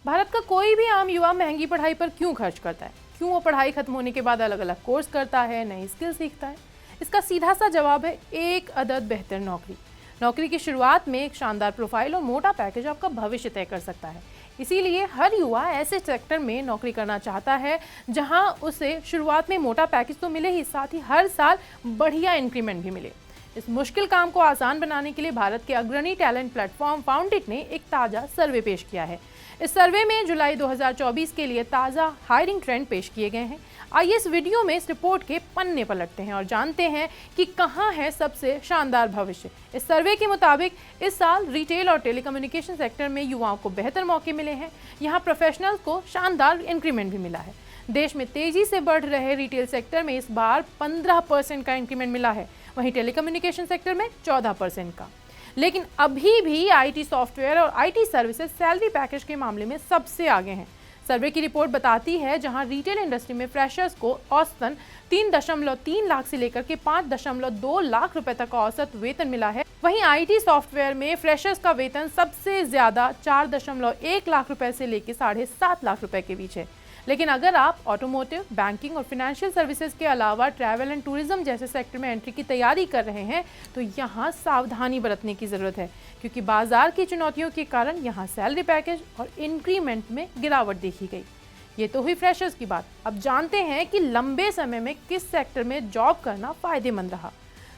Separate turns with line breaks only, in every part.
भारत का कोई भी आम युवा महंगी पढ़ाई पर क्यों खर्च करता है? क्यों वो पढ़ाई खत्म होने के बाद अलग अलग कोर्स करता है, नई स्किल सीखता है? इसका सीधा सा जवाब है एक अदद बेहतर नौकरी। नौकरी की शुरुआत में एक शानदार प्रोफाइल और मोटा पैकेज आपका भविष्य तय कर सकता है। इसीलिए हर युवा ऐसे सेक्टर में नौकरी करना चाहता है जहां उसे शुरुआत में मोटा पैकेज तो मिले ही, साथ ही हर साल बढ़िया इंक्रीमेंट भी मिले। इस मुश्किल काम को आसान बनाने के लिए भारत के अग्रणी टैलेंट प्लेटफॉर्म फाउंडेट ने एक ताज़ा सर्वे पेश किया है। इस सर्वे में जुलाई 2024 के लिए ताज़ा हायरिंग ट्रेंड पेश किए गए हैं। आइए इस वीडियो में इस रिपोर्ट के पन्ने पलटते हैं और जानते हैं कि कहां है सबसे शानदार भविष्य। इस सर्वे के मुताबिक इस साल रिटेल और टेलीकम्युनिकेशन सेक्टर में युवाओं को बेहतर मौके मिले हैं। यहां प्रोफेशनल्स को शानदार इंक्रीमेंट भी मिला है। देश में तेजी से बढ़ रहे रिटेल सेक्टर में इस बार 15% का इंक्रीमेंट मिला है, वहीं टेलीकम्युनिकेशन सेक्टर में 14% का। लेकिन अभी भी आईटी सॉफ्टवेयर और आईटी सर्विसेज सैलरी पैकेज के मामले में सबसे आगे हैं। सर्वे की रिपोर्ट बताती है जहां रिटेल इंडस्ट्री में फ्रेशर्स को औसतन 3.3 लाख से लेकर के 5.2 लाख रुपए तक का औसत वेतन मिला है, वहीं आईटी सॉफ्टवेयर में फ्रेशर्स का वेतन सबसे ज्यादा 4.1 लाख रुपए से लेकर 7.5 लाख रुपए के बीच है। लेकिन अगर आप ऑटोमोटिव, बैंकिंग और फाइनेंशियल सर्विसेज के अलावा ट्रैवल एंड टूरिज्म जैसे सेक्टर में एंट्री की तैयारी कर रहे हैं तो यहाँ सावधानी बरतने की ज़रूरत है, क्योंकि बाजार की चुनौतियों के कारण यहाँ सैलरी पैकेज और इंक्रीमेंट में गिरावट देखी गई। ये तो हुई फ्रेशर्स की बात। अब जानते हैं कि लंबे समय में किस सेक्टर में जॉब करना फायदेमंद रहा।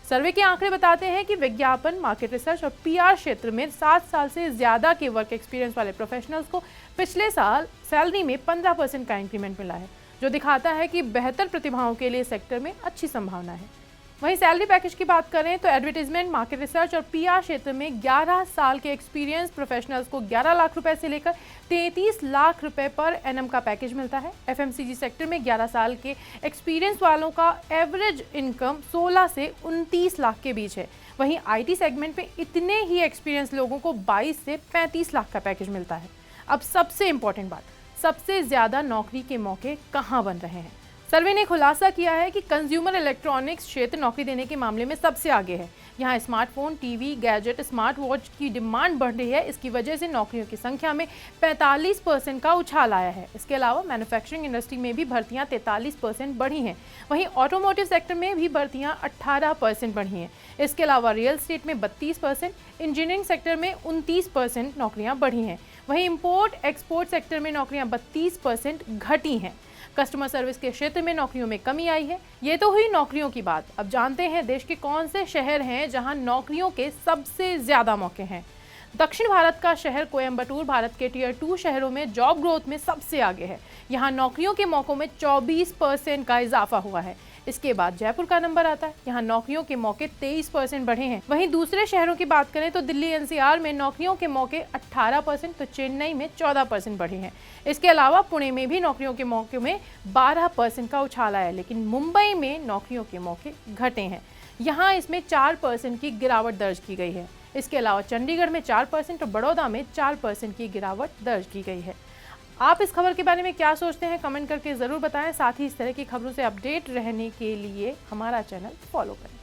सर्वे के आंकड़े बताते हैं कि विज्ञापन, मार्केट रिसर्च और पीआर क्षेत्र में 7 साल से ज़्यादा के वर्क एक्सपीरियंस वाले प्रोफेशनल्स को पिछले साल सैलरी में 15% का इंक्रीमेंट मिला है, जो दिखाता है कि बेहतर प्रतिभाओं के लिए सेक्टर में अच्छी संभावना है। वहीं सैलरी पैकेज की बात करें तो एडवर्टीजमेंट, मार्केट रिसर्च और पीआर क्षेत्र में 11 साल के एक्सपीरियंस प्रोफेशनल्स को 11 लाख रुपए से लेकर 33 लाख रुपए पर एनएम का पैकेज मिलता है। एफएमसीजी सेक्टर में 11 साल के एक्सपीरियंस वालों का एवरेज इनकम 16 से 29 लाख के बीच है। वहीं आईटी सेगमेंट में इतने ही एक्सपीरियंस लोगों को 22 से 35 लाख का पैकेज मिलता है। अब सबसे इम्पोर्टेंट बात, सबसे ज़्यादा नौकरी के मौके कहाँ बन रहे हैं? सर्वे ने खुलासा किया है कि कंज्यूमर इलेक्ट्रॉनिक्स क्षेत्र नौकरी देने के मामले में सबसे आगे है। यहाँ smartphone, TV, gadget, smart watch की डिमांड बढ़ रही है। इसकी वजह से नौकरियों की संख्या में 45% का उछाल आया है। इसके अलावा मैन्युफैक्चरिंग इंडस्ट्री में भी भर्तियाँ 43% बढ़ी हैं। वहीं ऑटोमोटिव सेक्टर में भी भर्तियाँ 18% बढ़ी हैं। इसके अलावा रियल एस्टेट में 32%, इंजीनियरिंग सेक्टर में 29% नौकरियाँ बढ़ी हैं। वहीं इंपोर्ट एक्सपोर्ट सेक्टर में नौकरियाँ 32% घटी हैं। कस्टमर सर्विस के क्षेत्र में नौकरियों में कमी आई है। ये तो हुई नौकरियों की बात। अब जानते हैं देश के कौन से शहर हैं जहां नौकरियों के सबसे ज्यादा मौके हैं। दक्षिण भारत का शहर कोयम्बटूर भारत के टियर 2 शहरों में जॉब ग्रोथ में सबसे आगे है। यहाँ नौकरियों के मौकों में 24% का इजाफा हुआ है। इसके बाद जयपुर का नंबर आता है, यहाँ नौकरियों के मौके 23% बढ़े हैं। वहीं दूसरे शहरों की बात करें तो दिल्ली एनसीआर में नौकरियों के मौके 18%, तो चेन्नई में 14% बढ़े हैं। इसके अलावा पुणे में भी नौकरियों के मौके में 12% का उछाल आया, लेकिन मुंबई में नौकरियों के मौके घटे हैं। यहाँ इसमें 4% की गिरावट दर्ज की गई है। इसके अलावा चंडीगढ़ में 4% और बड़ौदा में 4% की गिरावट दर्ज की गई है। आप इस खबर के बारे में क्या सोचते हैं, कमेंट करके ज़रूर बताएं। साथ ही इस तरह की खबरों से अपडेट रहने के लिए हमारा चैनल फॉलो करें।